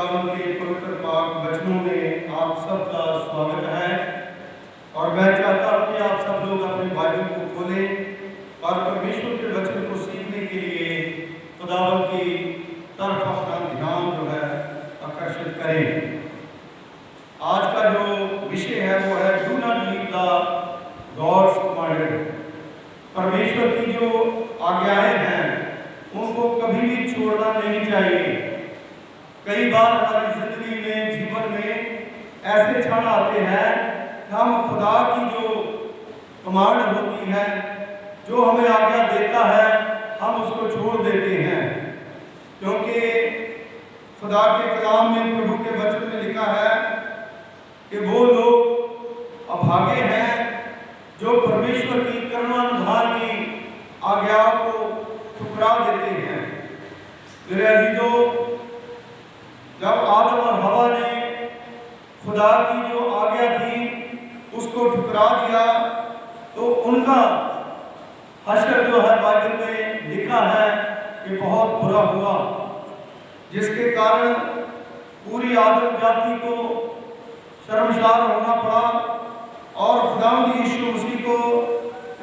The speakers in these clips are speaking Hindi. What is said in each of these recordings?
खुदावंद के पवित्र पाक वचनों में आप सबका स्वागत है। और मैं चाहता हूँ कि आप सब लोग अपने बाइबल को खोलें और परमेश्वर के वचन को सीखने के लिए खुदावंद की तरफ अपना ध्यान जो है आकर्षित करें। आज का जो विषय है वो है do not leave the gods commanded. परमेश्वर की जो आज्ञाएं हैं उनको कभी भी छोड़ना नहीं चाहिए। कई बार हमारी जिंदगी में, जीवन में ऐसे क्षण आते हैं कि हम खुदा की जो कमांड होती है, जो हमें आज्ञा देता है, हम उसको छोड़ देते हैं। क्योंकि खुदा के कलाम में, प्रभु के वचन में लिखा है कि वो लोग अभागे हैं जो परमेश्वर की कर्मानुसार की आज्ञाओं को ठुकरा देते हैं। मेरे अजीजों, जब आदम और हवा ने खुदा की जो आज्ञा थी उसको ठुकरा दिया तो उनका हश्र जो है बाइबल में लिखा है कि बहुत बुरा हुआ, जिसके कारण पूरी आदम जाति को शर्मसार होना पड़ा और खुदावंद यीशु मसीह को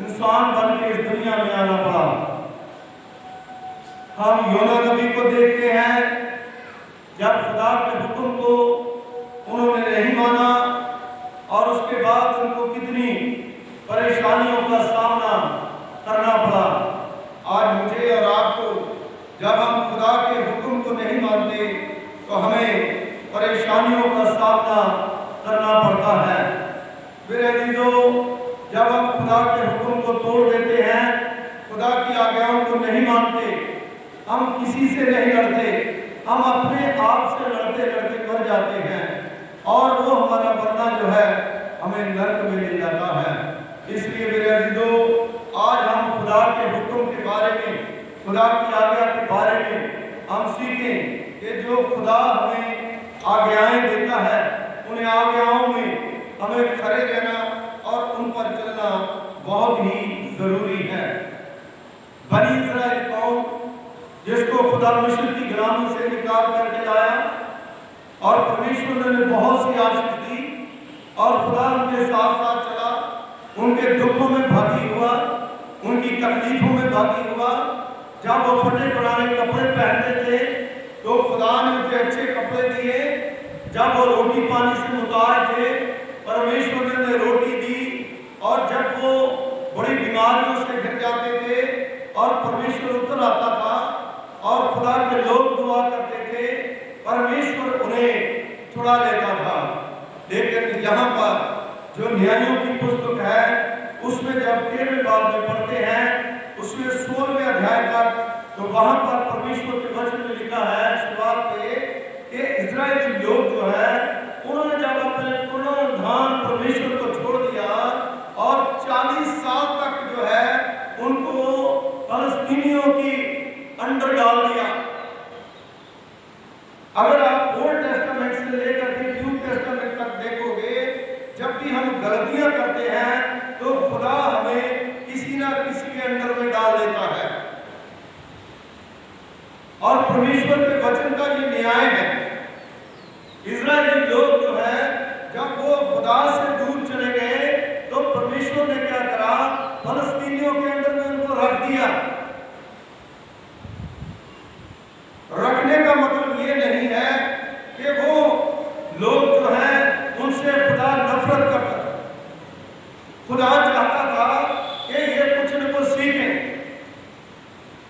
इंसान बन के इस दुनिया में आना पड़ा। हम योना नबी को देखते हैं, जब खुदा के हुक्म को उन्होंने नहीं माना और उसके बाद उनको कितनी परेशानियों का सामना करना पड़ा। आज मुझे और आपको जब हम खुदा के हुक्म को नहीं मानते तो हमें परेशानियों का सामना करना पड़ता है। मेरे अजीजों, जब हम खुदा के हुक्म को तोड़ देते हैं, खुदा की आज्ञाओं को नहीं मानते, हम किसी से नहीं लड़ते, हम अपने आप से लड़ते लड़ते मर जाते हैं और वो हमारा मरना जो है हमें नरक में ले जाता है। इसलिए मेरे अजीजों, आज हम खुदा के हुक्म के बारे में, खुदा की आज्ञा के बारे में हम सीखें कि जो खुदा हमें आज्ञाएं देता है, उन आज्ञाओं में हमें खड़े रहना और उन पर चलना बहुत ही जरूरी है। बनी इस्राएल कौम, जिसको खुदा मिस्र की गुलामी से निकाल करके लाया और परमेश्वर ने बहुत सी आशीष दी और खुदा उनके साथ साथ चला, उनके दुखों में भागी हुआ, उनकी तकलीफों में भागी हुआ। जब वो फटे पुराने कपड़े पहनते थे तो खुदा ने उनके अच्छे कपड़े दिए। जब वो रोटी पानी से मुताज थे, परमेश्वर ने उन्हें रोटी दी। और जब वो बड़ी बीमारियों से घिर जाते थे और परमेश्वर उतर आता था और खुदा के लोग दुआ करते थे, परमेश्वर उन्हें छुड़ा लेता था। लेकिन यहाँ पर जो न्यायों की पुस्तक है उसमें जब 13वें बाब में पढ़ते हैं, उसमें 16वें अध्याय तक, तो वहाँ पर परमेश्वर के वचन में लिखा है शुरुआत पे कि इस्राएली लोग जो है उन्होंने जब अपने पुनरुत्थान परमेश्वर को छोड़ दिया और 40 साल तक जो है उनको फलस्तीनियों की अंडर डाल दिया। अगर आप ओल्ड टेस्टामेंट से लेकर के न्यू टेस्टामेंट तक देखोगे, जब भी हम गलतियां करते हैं तो खुदा हमें किसी ना किसी के अंडर में डाल देता है। और परमेश्वर के वचन का ये न्याय है। इस्राएली लोग जो है जब वो खुदा से दूर चले गए तो परमेश्वर ने क्या करा, फलस्तीनियों के अंडर में उनको रख दिया। रखने का मतलब ये नहीं है कि वो लोग जो है उनसे खुदा नफरत करता था। खुदा चाहता था कि ये कुछ न कुछ सीखें,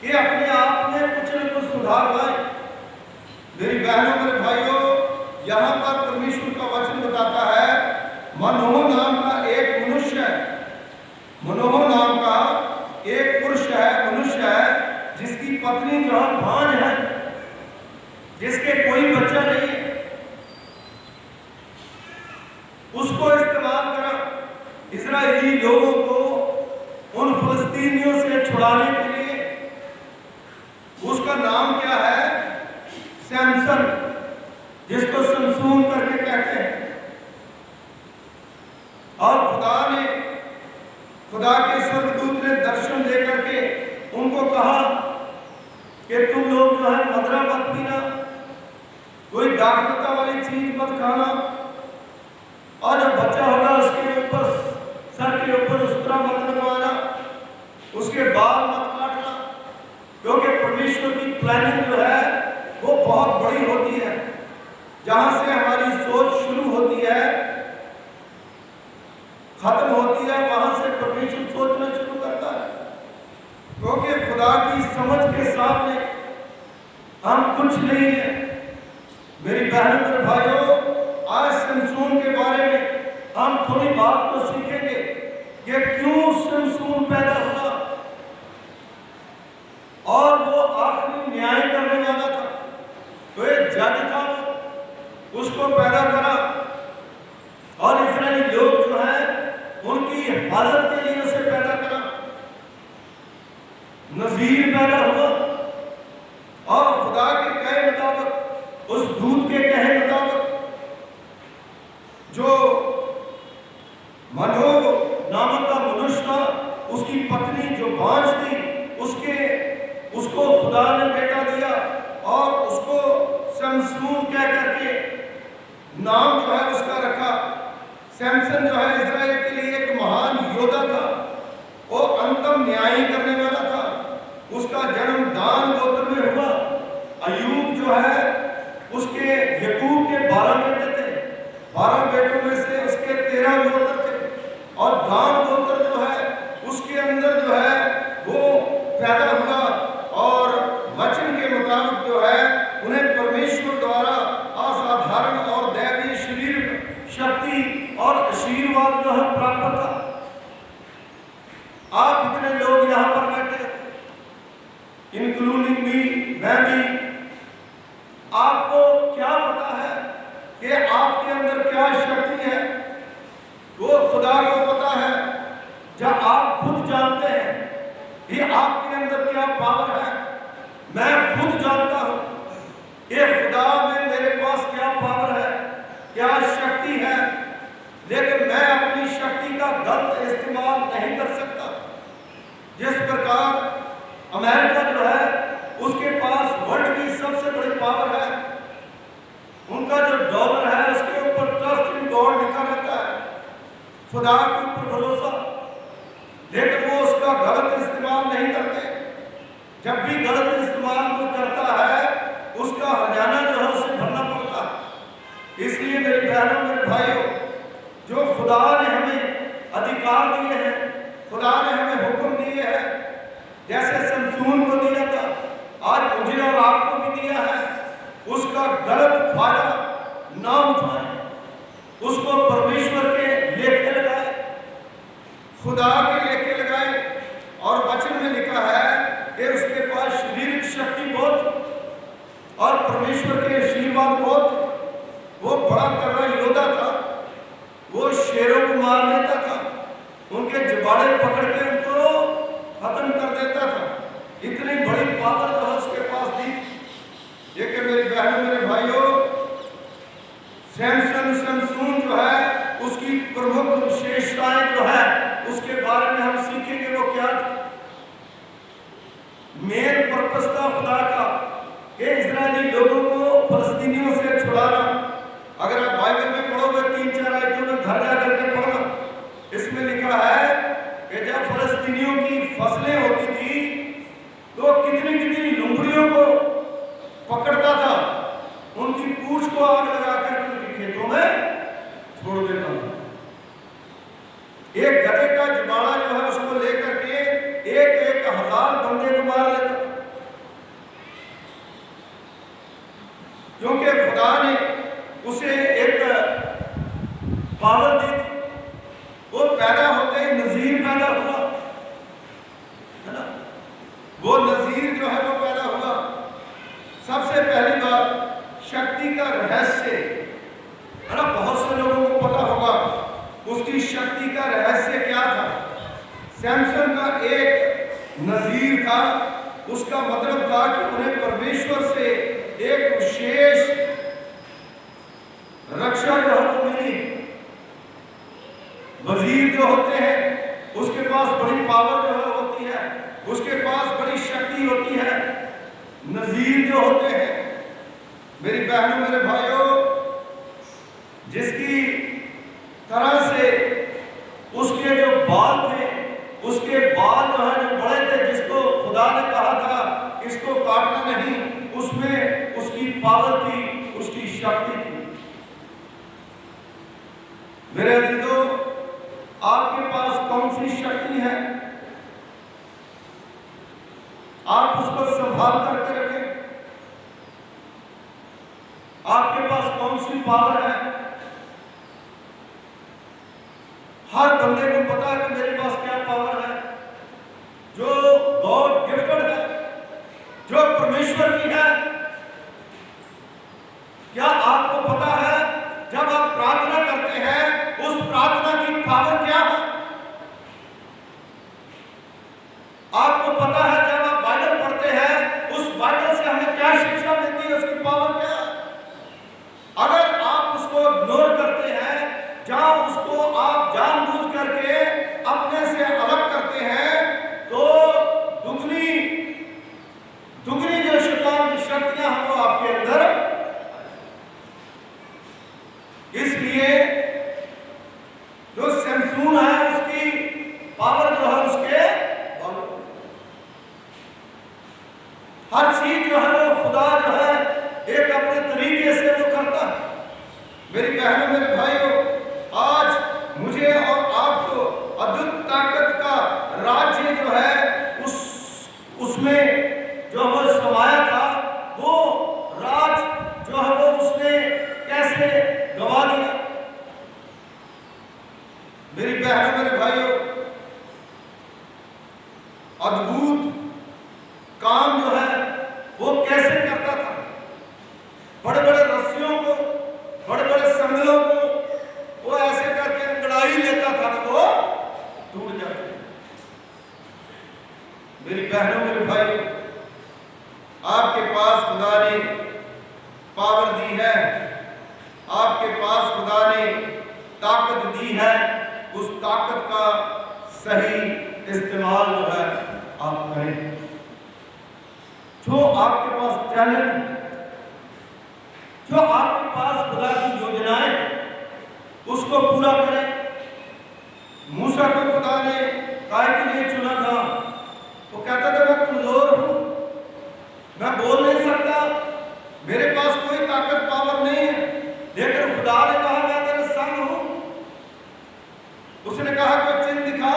कि अपने आप में कुछ न कुछ सुधार लाए। मेरी बहनों, मेरे भाइयों, यहाँ पर परमेश्वर का वचन बताता है, मनोह नाम का एक मनुष्य है, मनोह नाम का एक पुरुष है, मनुष्य है, जिसकी पत्नी जो है भांज है, जिसके कोई बच्चा नहीं है। उसको इस्तेमाल करा इस्राएली लोगों को उन फलस्तीनियों से छुड़ाने के लिए। उसका नाम क्या है? सैमसन, जिसको समसून करके कहते हैं। और खुदा के स्वर्गदूत ने दर्शन देकर के उनको कहा कि तुम लोग जो है मदरा मत पीना, कोई डॉक्टर बहुत बड़ी होती है। जहां से हमारी सोच शुरू होती है, खत्म होती है, वहां से परमेश्वर सोचना शुरू करता है। क्योंकि खुदा की समझ के सामने हम कुछ नहीं है। मेरी बहनों और भाइयों, आज शमसून के बारे में हम थोड़ी बात को सीखेंगे कि क्यों शमसून पैदा हुआ और वो आखिरी न्याय करने वाला था। तो एक जज था, उसको पैदा करा और इस्राएली लोग जो है उनकी हिफाजत के लिए उसे पैदा करा। नजीर पैदा हुआ और खुदा के कहे मुताबिक, उस दूत के कहे मुताबिक, जो मनोज नामक का मनुष्य था, उसकी पत्नी जो बांझ थी, उसको खुदा ने बेटा दिया और उसको शमसून कह करके नाम जो है उसका रखा। सैमसन जो है इस्राएल के लिए एक महान योद्धा था, वो अंतम न्याय करने वाला था। उसका जन्म दान गोत्र में हुआ। अय्यूब जो है उसके याकूब के 12 बेटे थे, 12 बेटों में से उसके 13 गोत्र थे और दान गोत्र जो है उसके अंदर जो है वो पैदा हुआ और वचन के मुताबिक जो है उन्हें परमेश्वर द्वारा असाधारण और दैवीय शरीर शक्ति और आशीर्वाद जो है प्राप्त था। आप इतने लोग यहाँ पर बैठे, इंक्लूडिंग मी, मैं भी, आपको क्या पता है कि आपके अंदर क्या शक्ति है? वो खुदा को पता है। जब आप खुद जानते हैं कि आपके अंदर क्या पावर है, मैं खुद जानता हूं कि खुदा में मेरे पास क्या पावर है, क्या शक्ति है, लेकिन मैं अपनी शक्ति का गलत इस्तेमाल नहीं कर सकता। जिस प्रकार अमेरिका जो है उसके पास वर्ल्ड की सबसे बड़ी पावर है, उनका जो डॉलर है उसके ऊपर ट्रस्ट इन गॉड लिखा रहता है, खुदा के ऊपर भरोसा, लेकिन वो उसका गलत इस्तेमाल नहीं करते। जब भी गलत इस्तेमाल वो करता है, उसका हर्जाना जो है उसे भरना पड़ता है। इसलिए मेरे बहनों, मेरे भाइयों, जो खुदा ने हमें अधिकार दिए हैं, खुदा ने हमें हुक्म दिए हैं, जैसे शमसून को दिया था, आज मुझे और आपको भी दिया है, उसका गलत फायदा ना उठाएं, उसको परमेश्वर के लेखे लगाए, खुदा के लेखे लगाए। और वचन में लिखा है कि उसके पास शारीरिक शक्ति बहुत और परमेश्वर के आशीर्वाद बहुत। वो बड़ा तगड़ा योद्धा था, वो शेरों को मार देता था, उनके जबाड़े पकड़ के उनको खत्म कर देता था। इतनी बड़ी पावर जो है उसके पास थी। लेकिन मेरी बहनों, मेरे भाइयों, शमसून जो है उसकी प्रमुख विशेषताएं जो है उसके बारे में हम सीखेंगे। वो क्या थी? मेन पर्पस था खुदा का कि इस्राएली लोगों को फलस्तीनियों से छुड़ाना। अगर आप बाइबल में पढ़ोगे 3-4 आयतों में घर जा करके पढ़ना, इसमें लिखा है कि जब फलस्तीनियों की फसलें होती थी तो कितनी कितनी लुंगड़ियों को पकड़ता था, उनकी पूंछ को आग लगा कर उनके खेतों में छोड़ देता था। एक गधे का जबाड़ा जो है उसको लेकर के 1,000 बंदे को मार लेता, क्योंकि खुदा ने उसे एक पावर दी थी। वो पैदा होते ही नजीर पैदा हुआ, है ना? वो नजीर जो है वो पैदा हुआ। सबसे पहली बात, शक्ति का रहस्य, है ना? बहुत से लोगों को पता होगा उसकी शक्ति का रहस्य क्या था। सैमसन का एक नजीर था, उसका मतलब था कि उन्हें परमेश्वर से एक विशेष रक्षा जो है मिली। वजीर जो होते हैं उसके पास बड़ी पावर जो होती है, उसके पास बड़ी शक्ति होती है। नजीर जो होते हैं, मेरी बहनों, मेरे भाइयों, जिसकी तरह से उसके जो बाल थे, उसके बाल जो है जो बड़े थे, जिसको खुदा ने कहा था इसको काटना नहीं, उसमें उसकी पावर थी, उसकी शक्ति थी। मेरे अजीजों, आपके पास कौन सी शक्ति है? आप उसको संभाल करके रखें। आपके पास कौन सी पावर है? हर बंदे को पता है कि मेरे पास क्या पावर है, जो गॉड गिफ्टेड है, जो परमेश्वर की है। क्या आपको पता है जब आप प्रार्थना करते हैं उस प्रार्थना की पावर क्या है? आपको पता है जब आप बाइबल पढ़ते हैं उस बाइबल से हमें क्या शिक्षा मिलती है, उसकी पावर क्या है? अगर आप उसको इग्नोर करते हैं, जहां उसको आप जानबूझ करके अपने से अलग करते हैं, तो दुगनी जो शैतान की शक्तियां हैं वो आपके अंदर। इसलिए जो सैमसून है उसकी पावर जो है उसके हर चीज जो है वो खुदा जो है एक अपने तरीके से वो करता है। मेरी बहनों, मेरे भाइयों, आज मुझे और आपको अद्भुत ताकत का राज्य जो है उसमें जो हमें समाया था, वो राज जो है वो उसने कैसे गवा दिया। मेरी बहनों, मेरे भाइयों, अद्भुत काम जो है वो कैसे करता था। बड़े बड़े रस्सियों को, बड़े बड़े संगलों को वो ऐसे करके अंगड़ाई लेता था तो वो टूट जाते। मेरी बहनों, मेरे भाई, आपके पास खुदा ने पावर दी है, आपके पास खुदा ने ताकत दी है। उस ताकत का सही इस्तेमाल जो है आप करें। जो आपके पास टैलेंट, जो आपके पास खुदा की योजनाएं, उसको पूरा करें। मूसा को खुदा ने काय के लिए चुना था? वो कहता था मैं कमजोर हूं, मैं बोल नहीं सकता, मेरे पास कोई ताकत पावर नहीं है, लेकिन खुदा ने कहा मैं तेरे संग हूं। उसने कहा कोई चिन्ह दिखा,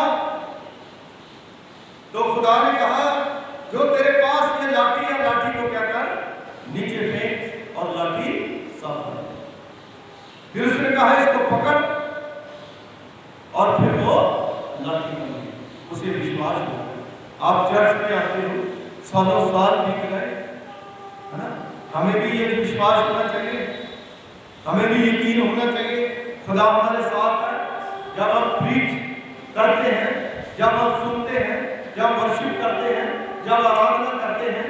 तो खुदा ने कहा जो तेरे पास ये लाठी है, लाठी को क्या कर, नीचे फेंक और लाठी साफ कर। फिर उसने कहा इसको पकड़, और फिर वो लाठी बनी। उसे विश्वास हो। आप चर्च में आते हो, सालों साल बीत गए, है ना? हमें भी ये विश्वास होना चाहिए, हमें भी यकीन होना चाहिए खुदा हमारे साथ है। जब हम प्रीच करते हैं, जब हम सुनते हैं, जब वर्शिप करते हैं, जब आराधना करते हैं,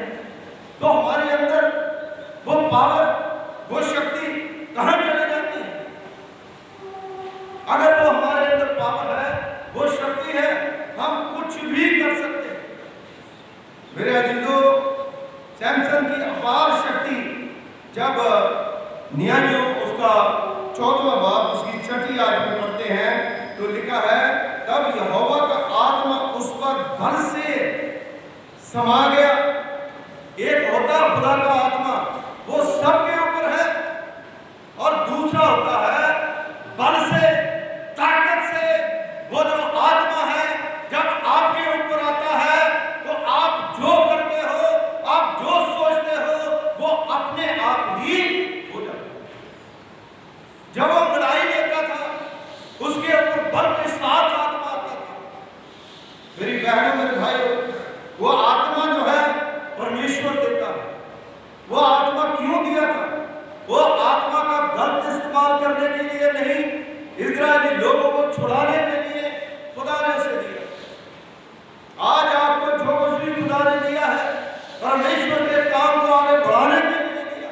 तो हमारे अंदर वो पावर, वो शक्ति कहां चली जाती है? अगर वो हमारे अंदर पावर है, वो शक्ति है, हम कुछ भी कर सकते हैं। मेरे अजीजों, सैमसन की अपार शक्ति जब न्यायों उसका 14वां बाब उसकी 6ठी आयत में पढ़ते हैं तो लिखा है, तब यहोवा का आत्मा उस पर बल से समा गया। एक होता खुदा का आत्मा, वो सबके ऊपर है, और दूसरा होता है बल से, ताकत से। वो जो आत्मा है जब आपके ऊपर आता है तो आप जो करते हो, आप जो सोचते हो, वो अपने आप ही हो जाता है। जब वो लड़ाई लेता था उसके ऊपर बल के साथ आत्मा आता था। मेरी बहनों, मेरे भाइयों, वो आत्मा जो है परमेश्वर देता है। वो आत्मा क्यों दिया था? वो आत्मा का गलत इस्तेमाल करने के लिए नहीं, इजरायली लोगों को छुड़ाने के लिए खुदा ने उसे दिया। आज आपको जो कुछ भी खुदा ने दिया है, परमेश्वर के काम को आगे बढ़ाने के लिए दिया,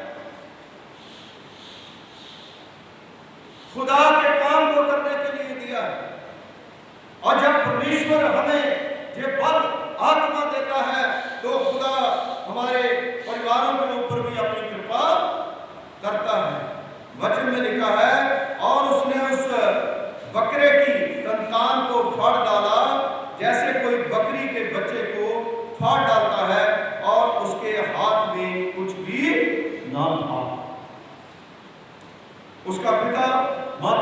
खुदा के काम को करने के लिए दिया। और जब परमेश्वर हमें ये बल आत्मा देता है तो खुदा हमारे परिवारों के ऊपर भी अपनी कृपा करता है। वचन में लिखा है, और उसने उस बकरे की संतान को फाड़ डाला, जैसे कोई बकरी के बच्चे को फाड़ डालता है, और उसके हाथ में कुछ भी ना था। उसका पिता मत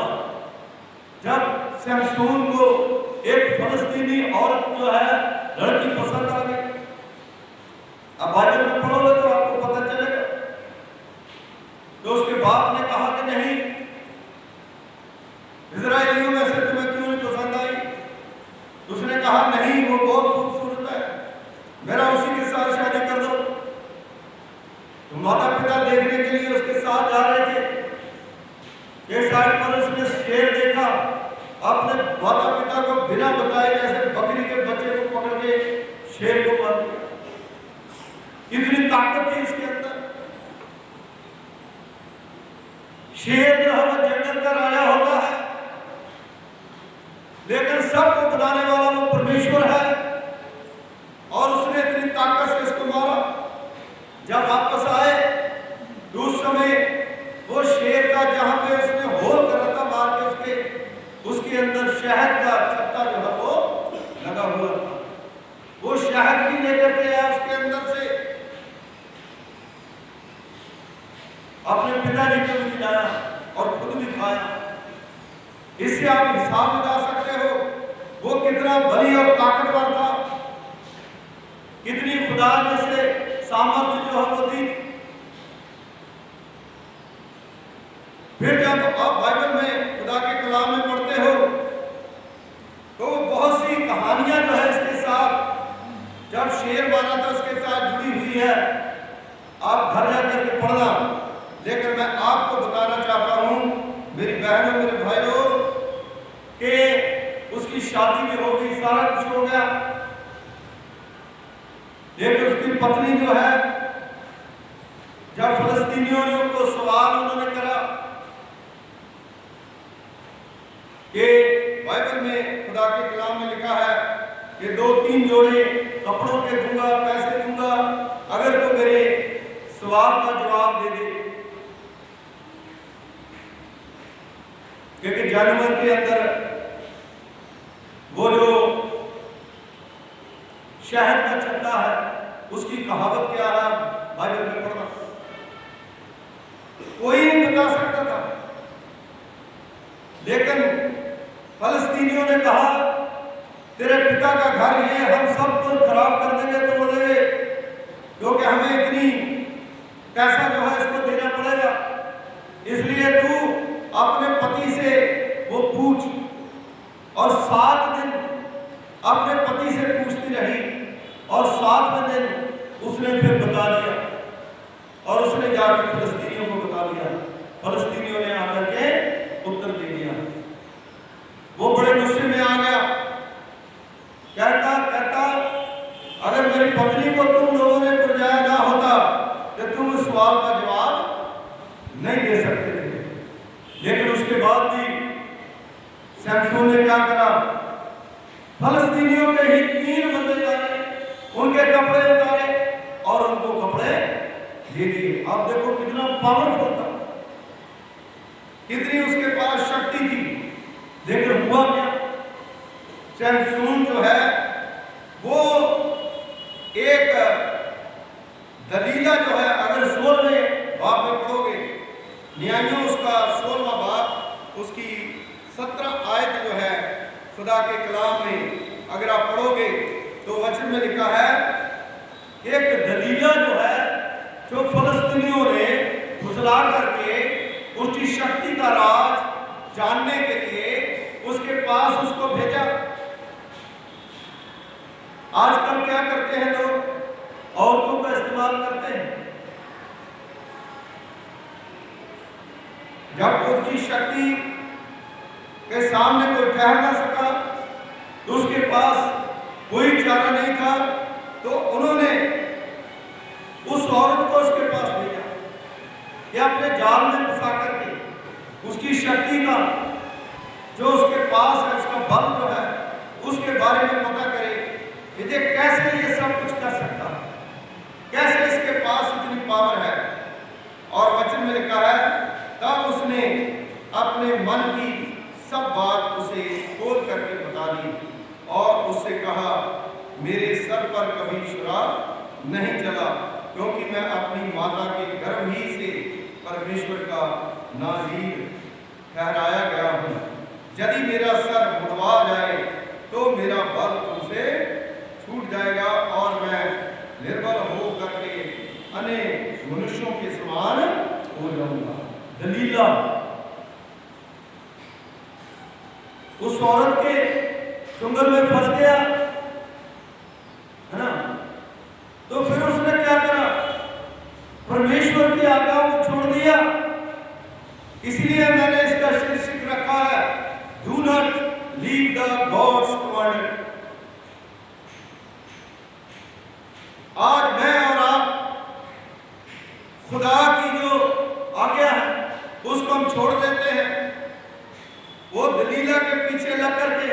जब शमशून को एक फलस्तीनी औरत जो है लड़की पसंद आ गई, अब बाइबल में पढ़ोगे तो आपको पता चलेगा। तो उसके बाप ने कहा कि नहीं, इजराइलियों में से तुम्हें क्यों नहीं पसंद आई? उसने कहा नहीं, वो बहुत खूबसूरत है, मेरा उसी के साथ शादी कर दो। तो माता पिता देखने के लिए उसके साथ जा रहे थे। एक साइड पर उसने शेर देखा, अपने माता पिता को बिना बताए जैसे बकरी के बच्चे को पकड़ के शेर को मार दिया। इतनी ताकत थी इसके अंदर। शेर जो है वह जंगल का राजा होता है, लेकिन सबको बनाने वाला वो परमेश्वर है। और उसने इतनी ताकत से इसको मारा। जब वापस आए तो उस समय वो शेर का जहां पे उसने होल करा था मार के उसके अंदर शहद का छत्ता जो है वो लगा हुआ था। वो शहद भी लेकर के आया उसके अंदर से, अपने पिताजी को भी खिलाया और खुद भी खाया। इससे आप हिसाब लगा सकते हो वो कितना बली और ताकतवर था, कितनी खुदा ने से सामर्थ्य जो है वो दी। फिर जब आप बाइबल में खुदा के कलाम में पढ़ते हो तो बहुत सी कहानियां जो है इसके साथ, जब शेर मारा था उसके साथ जुड़ी हुई है। आप घर जाकर के पढ़ना, लेकिन मैं आपको बताना चाहता हूं मेरी बहनों मेरे भाइयों कि उसकी शादी भी हो गई, सारा कुछ हो गया, लेकिन उसकी पत्नी जो है, जब फलस्तीनियों ने उनको सवाल उन्होंने करा कि बाइबल में खुदा के कलाम में लिखा है कि 2-3 जोड़े कपड़ों के दूंगा, पैसे दूंगा अगर तो मेरे सवाल का जवाब दे दे। क्योंकि जानवर के अंदर वो जो शहद का छत्ता है उसकी कहावत क्या है बाइबल में पढ़ना, कोई नहीं बता सकता था। लेकिन फलस्तीनियों ने कहा तेरे पिता का घर ये हम सब कुछ खराब कर देंगे, तोड़ देंगे, क्योंकि हमें इतनी पैसा जो है इसको देना पड़ेगा। इसलिए तू अपने पति से वो पूछ। और 7 दिन अपने पति से पूछती रही और 7वें दिन उसने फिर बता दिया और उसने जाकर फलस्तीनियों को बता दिया। फलस्तीनियों ने आकर के उत्तर दे दिया। वो बड़े गुस्से में आ गया, कहता अगर मेरी पत्नी को तुम लोगों ने पुरजाया ना होता तो तुम उस सवाल का जवाब नहीं दे सकते थे। लेकिन उसके बाद भी शमशून ने क्या करा, फलस्तीनियों के ही 3 बंदे लाए, उनके कपड़े उतारे और उनको कपड़े दे दिए। आप देखो कितना पावरफुल था, कितनी उसके पास शक्ति थी। लेकिन हुआ क्या, शमशून जो है वो एक दलीला जो है, अगर 16वें बाब में पढ़ोगे, न्यायों उसका 16वां बाब उसकी 17 आयत जो है खुदा के कलाम में अगर आप पढ़ोगे तो वचन में लिखा है, एक दलीला जो है जो फलस्तीनियों ने फुसला करके उसकी शक्ति का राज जानने के लिए उसके पास उसको भेजा। आजकल क्या करते हैं लोग, औरतों का इस्तेमाल करते हैं। जब उसकी शक्ति के सामने कोई ठहर ना सका तो उसके पास कोई चारा नहीं था, तो उन्होंने उस औरत को उसके पास भेजा कि अपने जाल में फंसा करके उसकी शक्ति का जो उसके पास है, उसका बल जो है, उसके बारे में पता करे कि ये कैसे ये सब कुछ कर सकता है, कैसे इसके पास इतनी पावर है। और वचन में लिखा है, तब उसने अपने मन की सब बात उसे खोल करके बता दी और उससे कहा, मेरे सर पर कभी शराब नहीं चला, क्योंकि मैं अपनी माता के गर्भ ही से परमेश्वर का नाज़ीर ठहराया गया हूँ। यदि मेरा सर मुड़वा जाए तो मेरा बल तुमसे छूट जाएगा और मैं निर्बल हो करके अन्य मनुष्यों के समान हो जाऊंगा। दलीला उस औरत के चुंगल में फंस गया, है ना? तो फिर उसने क्या करा? परमेश्वर की आज्ञाओं को छोड़ दिया। इसलिए मैंने इसका शीर्षक रखा है, do not leave the gods commanded. आज मैं और आप खुदा की जो आज्ञा है उसको हम छोड़ देते हैं। वो दलीला के पीछे लग करके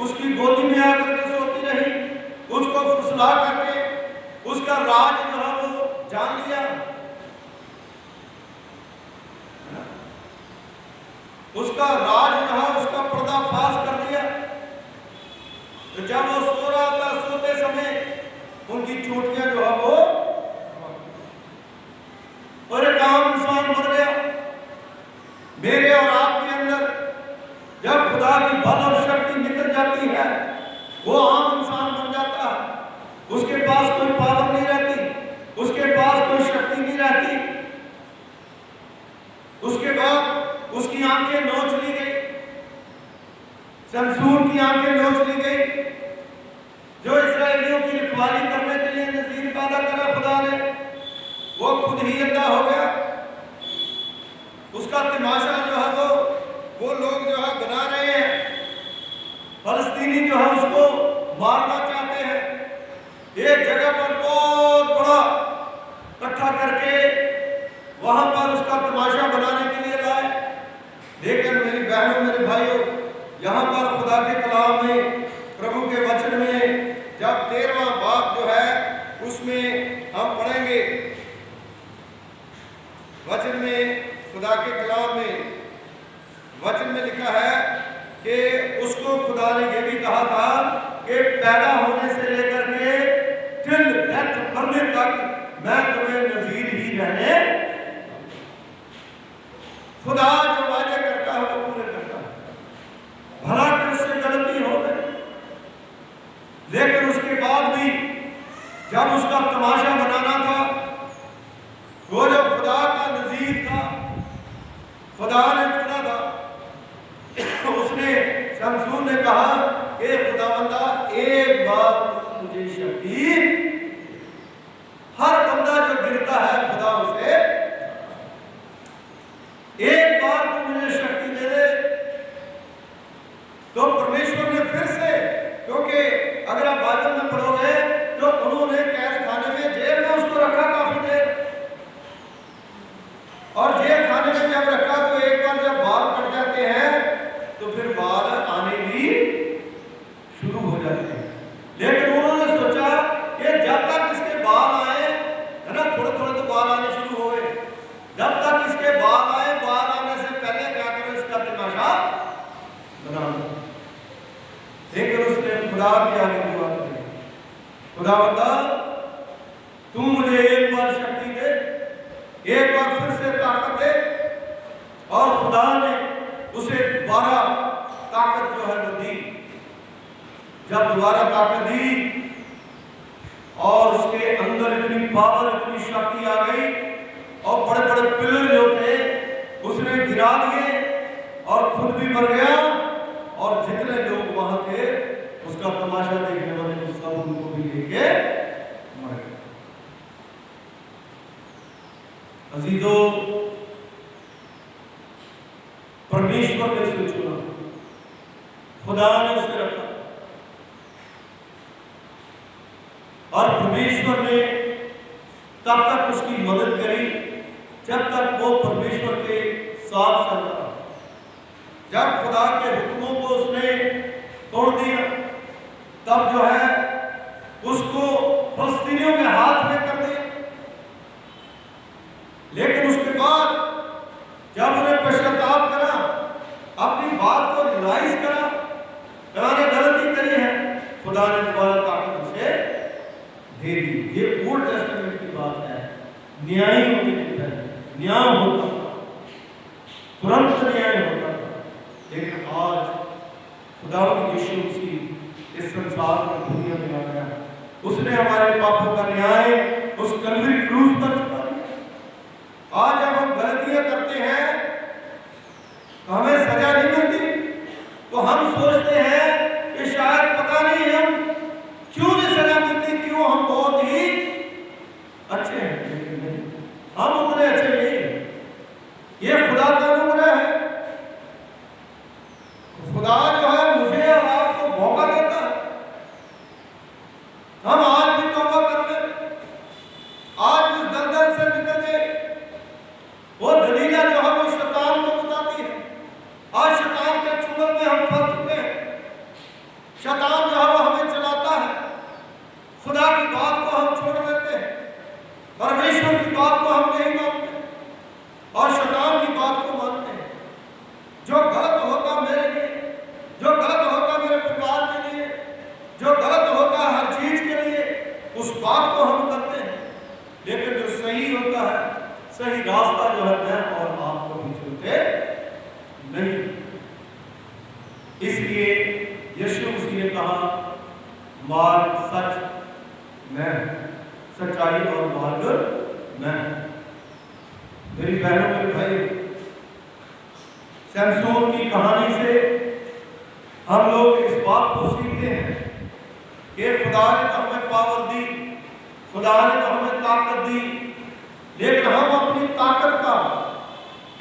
उसकी गोदी में आकर के सोती रही, उसको फुसला करके उसका राज जो है वो जान लिया, उसका राज जो है उसका पर्दाफाश कर दिया। तो जब वो सो रहा था, सोते समय उनकी चोटियां जो है वो और एक आम इंसान बन गया। मेरे और आपके अंदर जब खुदा की बल और शक्ति निकल जाती है, वो आम इंसान बन जाता है। उसके पास कोई पावर नहीं रहती, उसके पास कोई शक्ति नहीं रहती। उसके बाद उसकी आंखें नोच ली गई, शमशून की आंखें नोच ली गई। जो इस्राएलियों की रखवाली करने के लिए नज़ीर पैदा करा खुदा ने, वो खुद ही अंधा हो गया। उसका तमाशा जो है वो लोग जो है बना रहे हैं। फलस्तीनी जो है उसको मारना चाहते हैं। एक जगह पर बहुत बड़ा इकट्ठा करके वहां पर उसका तमाशा बनाने के लिए लाए। लेकिन मेरी बहनों, मेरे भाइयों, यहाँ पर खुदा के कलाम में, प्रभु के वचन में, जब 13वां बाब जो है उसमें हम पढ़ेंगे, वचन में, खुदा के कलाम में वचन में लिखा है कि उसको खुदा ने यह भी कहा था कि पैदा होने से लेकर के टिल डेथ मरने तक मैं तुम्हें नज़ीर ही रहने। खुदा जो वादे करता है वो पूरे करता है। भला कि उससे गलती हो गई, लेकिन उसके बाद भी जब उसका तमाशा बनाना था, वो जो खुदा का नज़ीर था, खुदा ने चुना था, उसने, शमशून ने कहा कि खुदावंदा एक बार मुझे शक्ति, हर बंदा जो गिरता है खुदा उसे एक बार तू मुझे शक्ति दे दे। तो परमेश्वर ने फिर से, क्योंकि अगर आप बाइबल में पढ़ोगे तो उन्होंने कैद खाने में, जेल में उसको रखा काफी देर, और जेल खाने में जब रखा तो एक बार जब बाल कट जाते हैं तो फिर बाल आने भी शुरू हो जाते हैं। लेकिन उन्होंने सोचा कि जब तक इसके बाल आए, है ना, थोड़े थोड़े तो बाल आने शुरू हो गए, जब तक इसके बाल आए, बाल आने से पहले क्या करो, इसका तमाशा बना दो। लेकिन उसने खुदा की आगे दुआ की, खुदावंदा तू मुझे एक बार शक्ति दे, एक बार फिर से ताकत दे। और खुदा ने उसे दोबारा ताकत जो है वो दी। जब दोबारा ताकत दी और उसके अंदर इतनी पावर, इतनी शक्ति आ गई, और बड़े बड़े पिलर जो थे उसने गिरा दिए और खुद भी मर गया, और जितने लोग वहां थे उसका तमाशा देखने वाले तो सब उनको भी लेके मर गए। अजीजों, परमेश्वर ने उसे चुना, खुदा ने उसे रखा, और परमेश्वर ने तब तक उसकी मदद करी जब तक वो परमेश्वर के साथ चल रहा। जब खुदा के हुक्मों को उसने तोड़ दिया, तब जो है उसको फलस्तीनियों के हाथ में कर दिया। लेकिन उसके बाद जब उन्हें पश्चाताप करा, अपनी बात को रियलाइज करा, मैंने गलती करी है, खुदा ने दोबारा ताकत उसे दे दी। ये ओल्ड टेस्टामेंट की बात है, न्याय होने के पहले, न्याय होता था, तुरंत न्याय होता था। लेकिन आज खुदावंद यीशु मसीह इस संसार में दुनिया में आ गया, उसने हमारे पापों का न्याय उस कलवरी क्रूस पर चुका दिया। आज जब हम गलतियां करते हैं तो हमें सजा नहीं मिलती, तो हम सोचते हैं कि शायद पता नहीं हम क्यों नहीं सजा मिलती, क्यों हम बहुत ही अच्छे हैं। लेकिन नहीं, हम उतने अच्छे नहीं हैं। ये खुदा का अनुग्रह है। खुदा जो है मुझे और आपको मौका देता है, हम आज भी तौबा कर ले, आज उस दलदल से निकल गए। वो दलीला जो है वो शैतान को बताती है। आज शैतान के चुंगल में हम फंस चुके हैं। शैतान जो है वो हमें चलाता है, खुदा की बात को हम छोड़ देते हैं, परमेश्वर की बात को हम नहीं मानते और शैतान की बात को मानते हैं। जो गलत होता मेरे लिए, जो गलत होता मेरे परिवार के लिए, जो गलत होता हर चीज के लिए, उस बात को हम करते हैं। लेकिन जो सही होता है, सही रास्ता जो है मैं और आप को भी चलते नहीं। इसलिए यीशु मसीह ने कहा, मार्ग सच मैं, सच्चाई और मार्ग मैं। मेरी बहनों मेरे भाई, सैमसून की कहानी से हम लोग इस बात को सीखते हैं कि खुदा ने तो हमें पावर दी, खुदा ने तो हमें ताकत दी, लेकिन हम अपनी ताकत का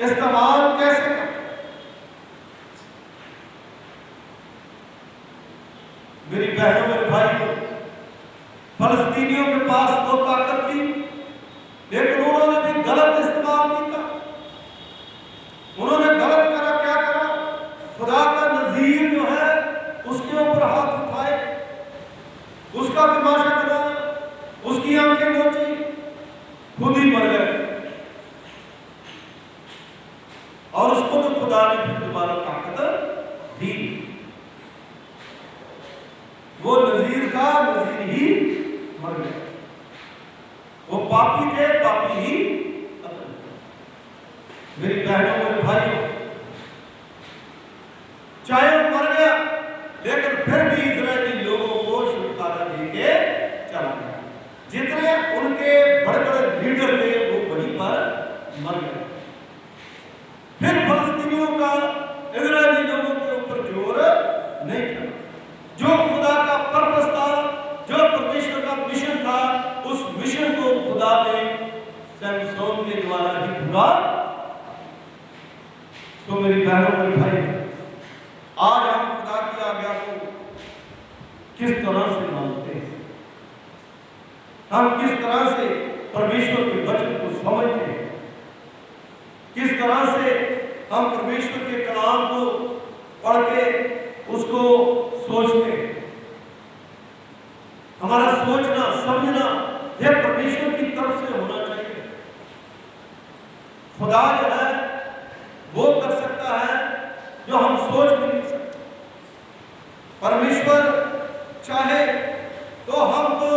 इस्तेमाल कैसे करें। मेरी बहनों मेरे भाई, फलस्तीनियों के पास वो ताकत थी, लेकिन उन्होंने भी गलत इस्तेमाल किया। उन्होंने गलत करा, क्या करा, खुदा का नज़ीर जो है उसके ऊपर हाथ उठाए, उसका तमाशा बनाया, उसकी आंखें नोची, खुद ही मर गए। और उसको तो खुदा ने फिर दोबारा ताकत दी। वो नज़ीर का नज़ीर ही मर गया। वो पापी थे, पापी ही। मेरी बहनों मेरे भाइयों, चाहे वो मर गया, लेकिन फिर भी इजरायली लोगों को छुटकारा देके चला गया। जितने उनके बड़े बड़े लीडर थे वो वहीं पर मर गए। फिर फलस्तीनियों का इजरायली लोगों के ऊपर जोर नहीं था। जो खुदा का पर्पस था, जो परमेश्वर का मिशन था, उस मिशन को खुदा ने सैमसून के द्वारा ही पूरा। तो मेरी बहनों मेरे भाई, आज हम खुदा की आज्ञा को किस तरह से मानते हैं, हम किस तरह से परमेश्वर के वचन को समझते हैं, किस तरह से हम परमेश्वर के कलाम को पढ़ के उसको सोचते हैं। हमारा सोचना समझना यह परमेश्वर की तरफ से होना चाहिए। खुदा जो है वो कर सकता है जो हम सोच भी नहीं सकते। परमेश्वर चाहे तो हमको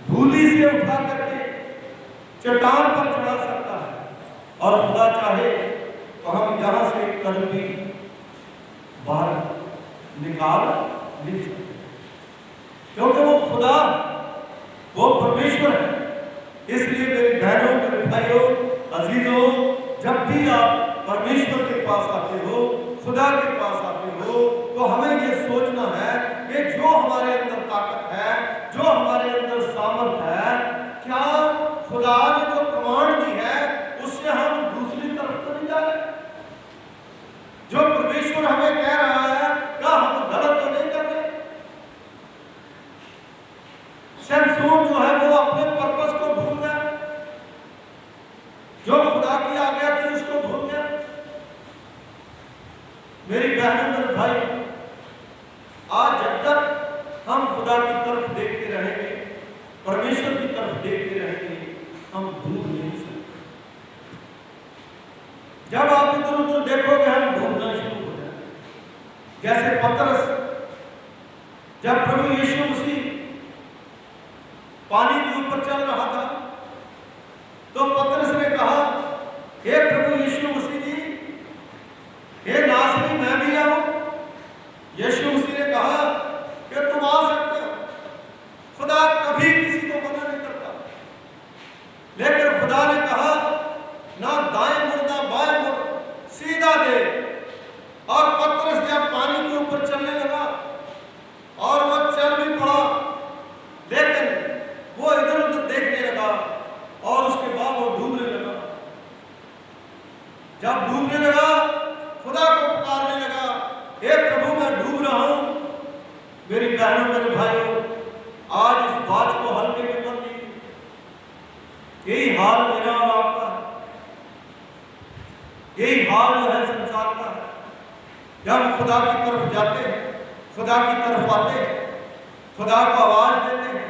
धूली से उठा करके चट्टान पर चढ़ा सकता है, और खुदा चाहे तो हम यहां से एक कदम भी बाहर निकाल नहीं सकते, क्योंकि वो खुदा, वो परमेश्वर है। इसलिए मेरे बहनों मेरे भाइयों अजीजों, जब भी आप परमेश्वर के पास आते हो, खुदा के पास आते हो, तो हमें ये सोचना है कि जो हमारे अंदर ताकत है, जो हमारे अंदर सामर्थ है, क्या खुदा ने जो कमांड दी है उससे हम दूसरी तरफ तो नहीं जा रहे। जो परमेश्वर हमें कह रहा है क्या हम गलत तो नहीं कर रहे। सैमसून जो है वो अपने पर्पस को भूल गया, जो खुदा की आज्ञा थी उसको भूल गया। मेरी बहनों मेरे भाई, आज जब तक हम खुदा की तरफ देखते रहेंगे, परमेश्वर की तरफ देखते रहेंगे, हम भूल नहीं सकते। जब आप इधर उधर देखोगे हम ढूंढना शुरू हो जाएंगे। जैसे पतरस, जब प्रभु यीशु मसीह पानी के ऊपर चल रहा था, तो पतरस ने कहा सीधा दे। और पतरस जब पानी के ऊपर चलने लगा और वो चल भी पड़ा, लेकिन वो इधर उधर देखने लगा और उसके बाद वो डूबने लगा। जब डूबने लगा, खुदा को पुकारने लगा, हे प्रभु मैं डूब रहा हूं। मेरी बहनों मेरे भाइयों, आज इस बात को हल्के में मत लीजिए। यही हाल मेरा और आपका है, यही हाल जो है संसार का है। जब खुदा की तरफ जाते हैं, खुदा की तरफ आते हैं, खुदा को आवाज देते हैं,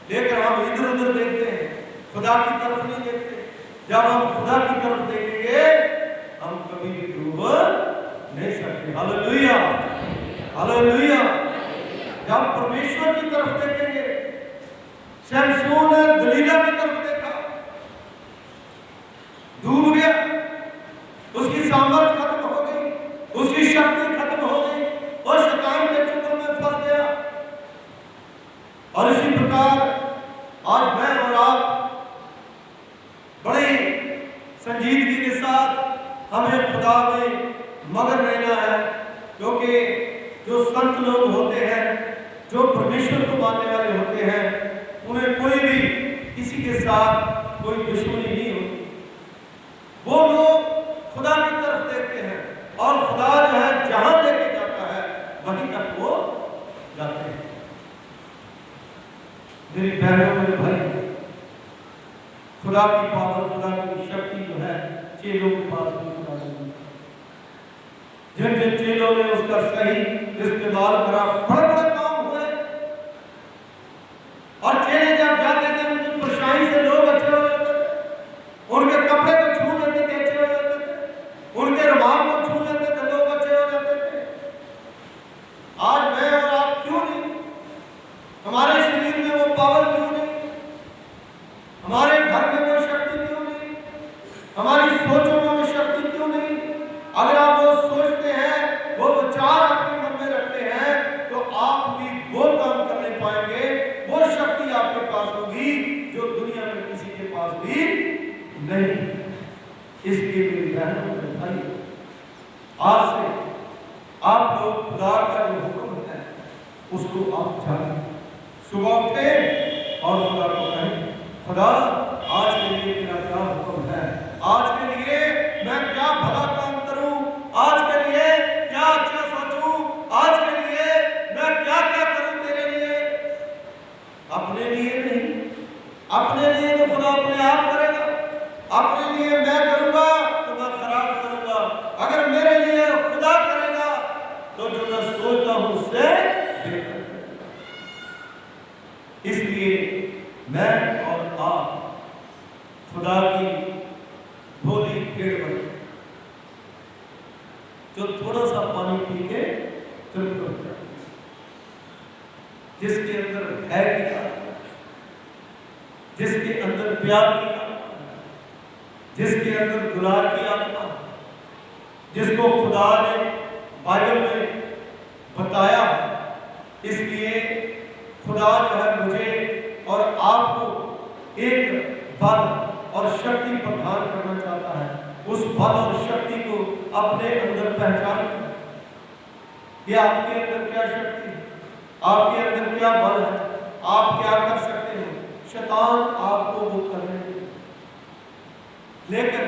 लेकर हम इधर उधर देखते हैं, खुदा की तरफ नहीं देखते। जब हम खुदा की तरफ देखेंगे, हम कभी भी डूब नहीं सकते। Hallelujah, hallelujah. जब परमेश्वर की तरफ देखेंगे, शमशून ने दलीला की तरफ देखा, डूब गया, उसकी सामर्थ खत्म हो गई, उसकी शक्ति खत्म हो गई और शैतान के चक्कर में फंस गया। और इसी प्रकार आज मैं और आप बड़ी संजीदगी के साथ हमें खुदा में मगन रहना है, क्योंकि जो संत लोग होते हैं, जो परमेश्वर को मानने वाले होते हैं, उन्हें कोई भी किसी के साथ कोई दुश्मनी नहीं होती। वो लोग खुदा की तरफ देखते हैं और खुदा जो है जहां लेके जाता है वहीं तक वो जाते हैं। मेरी बहनों मेरे भाई, खुदा की पावर, खुदा की शक्ति जो है चेलों के पास नहीं। जिन जिन चेलों ने उसका सही इस्तेमाल करा, बड़े बड़े काम हुए। और चेले जब जाते थे, उनकी परेशानी से लोग अच्छे हो जाते थे, उनके कपड़े को छू लेते थे, अच्छे हो जाते थे, उनके रुमाल को छू लेते थे, लोग अच्छे हो जाते थे। आज मैं और आप क्यों नहीं? हमारे शरीर में वो पावर क्यों नहीं? हमारे घर में वो शक्ति क्यों नहीं? हमारी सोचों में वो शक्ति क्यों नहीं? अगर आप वो सोचते हैं, वो विचार आपके मन में रखते हैं, तो आप भी वो काम कर नहीं पाएंगे, वो शक्ति आपके पास होगी जो दुनिया में किसी के पास भी नहीं। इसलिए मेरी बहनों मेरे भाई, आज से आप लोग खुदा का जो हुक्म है उसको आप जानें। सुबह उठे और खुदा को कहें, खुदा आज के लिए मेरा क्या हुक्म है, आज के लिए मैं क्या भला काम करूं, आज के लिए क्या अच्छा सोचूं, आज के लिए मैं क्या क्या करूं तेरे लिए। अपने लिए नहीं, अपने लिए तो खुदा अपने आप करेगा। अपने लिए मैं करूंगा तो मैं खराब करूंगा। अगर मेरे लिए खुदा करेगा तो जो मैं सोचता हूं उससे बेहतर। इसलिए मैं और आप खुदा की भोली भेड़ बने, जो थोड़ा सा पानी पी के तृप्त हो जाए, जिसके अंदर भय की आत्मा, जिसके अंदर प्यार की आत्मा, जिसके अंदर दुलार की आत्मा, जिसको खुदा ने बाइबल में बताया। इसलिए खुदा जो है मुझे और आपको एक बल और शक्ति प्रदान करना चाहता है। उस बल और शक्ति को अपने अंदर पहचान, कि आपके अंदर क्या शक्ति है, आपके अंदर क्या बल है, आप क्या कर सकते हो। शैतान आपको वो करने दे, लेकिन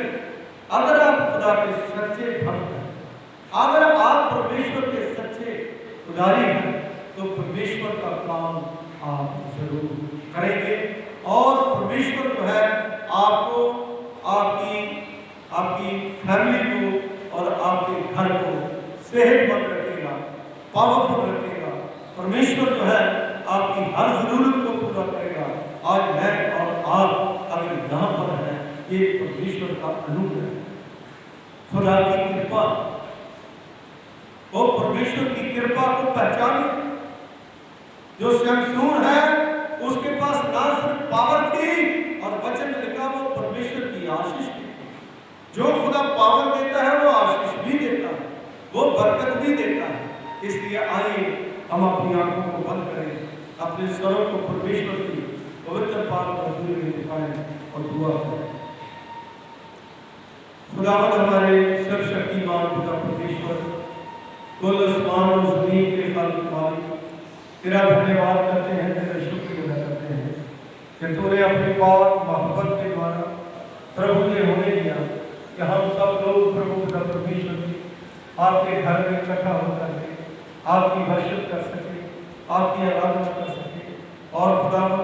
अगर आप खुदा के सच्चे भक्त हैं, अगर आप परमेश्वर के सच्चे पुजारी हैं, तो परमेश्वर का काम आप जरूर करेंगे। और परमेश्वर जो है आपको, आपकी फैमिली को और आपके घर को सेहतमंद रखेगा, पावरफुल रखेगा। परमेश्वर जो है आपकी हर जरूरत को पूरा करेगा। आज मैं और आप अगर यहाँ पर हैं, ये परमेश्वर का अनुग्रह है, खुदा की कृपा। और परमेश्वर की कृपा को पहचानिए। जो शमशून है उसके पास ना सिर्फ पावर थी, और वचन में लिखा वो परमेश्वर की आशीष थी। जो खुदा पावर देता है वो आशीष भी देता है, वो बरकत भी देता है। इसलिए आइए हम अपनी आंखों को बंद करें, अपने स्वरों को परमेश्वर की पवित्र पाक हजूरी में दिखाएं और दुआ करें। खुदावंद हमारे सर्वशक्तिमान पिता परमेश्वर, कुल आसमान और जमीन के खालिक मालिक, तेरा धन्यवाद करते हैं, तेरा शुक्र अदा करते हैं कि तूने अपनी पाक मोहब्बत के द्वारा प्रभु के होने दिया कि हम सब लोग प्रभु पिता परमेश्वर की आपके घर में इकट्ठा होकर के आपकी वर्शिप कर सके, आपकी आराधना कर सके और खुदावंद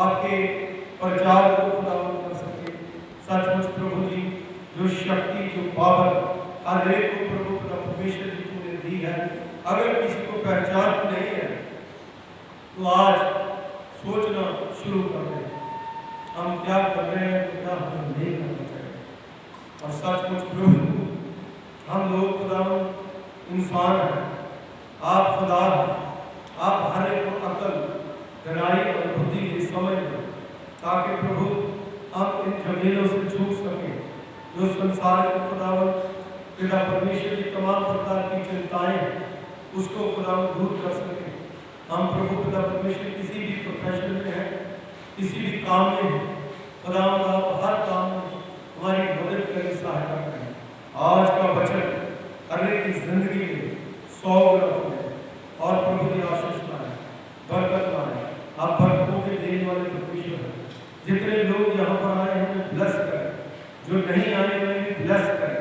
आपके प्रचार को खुदावंद कर सके। सचमुच प्रभु जी, जो शक्ति, जो पावर हर एक को प्रभु पिता परमेश्वर जी तूने दी है, अगर किसी को पहचान नहीं है तो आज सोचना शुरू कर दें हम क्या कर रहे हैं, तो क्या हमें नहीं करना चाहिए। और सचमुच प्रभु, हम लोग खुदावंद इंसान हैं, आप खुदा हैं, आप हर एक को अकल, गहराई और बुद्धि की समझ दें ताकि प्रभु हम इन जमीनों से छूट सकें जो संसार के खुदावंद पिता परमेश्वर की तमाम प्रकार की चिंताएं हैं, उसको खुदावंद दूर कर सकें। हम प्रभु पिता परमेश्वर किसी भी प्रोफेशन में है, किसी भी काम में है, खुदावंद आप हर काम में हमारी मदद करें, सहायता करें। आज का वचन हर एक की जिंदगी में 100 गुना हो और प्रभु की आशीष लाए, बरकत लाए। आप बरकतों के देने वाले परमेश्वर हैं। जितने लोग यहाँ पर आए हैं उन्हें ब्लेस करें, जो नहीं आए उन्हें भी ब्लेस करें।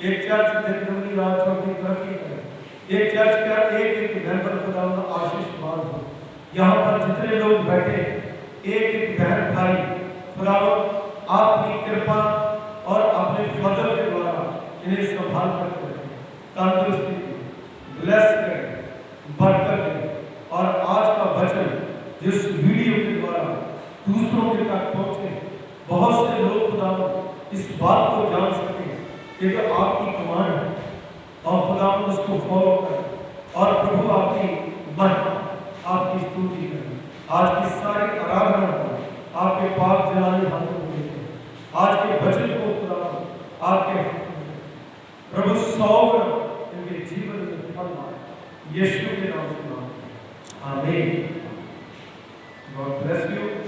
एक चर्च दिन दुगनी रात चौगुनी तरक्की करें। एक चर्च का एक मेंबर खुदावंद आशीषवान हो। यहाँ पर जितने लोग बैठे, एक बहन भाई खुदावंद आपकी कृपा और अपने फजल के द्वारा इन्हें संभाल कर रखें, तंदुरुस्ती दें, ब्लेस करें, बरकत दें। और आज का वचन जिस वीडियो के द्वारा दूसरों के तक पहुंचे, बहुत से लोग खुदावंद इस बात को जान सकें कि तो आपकी कमान है और खुदावंद उसको फॉलो करें और प्रभु आपकी महिमा, आपकी स्तुति करें। आज की सारी आराधना को आपके पाक जलाने हाथों में देते हैं। आज के वचन को खुदावंद आपके हाथों में देते हैं। प्रभु 100 गुना इनके जीवन में फल लाए, यीशु के नाम से मांगते हैं, आमीन। God bless you.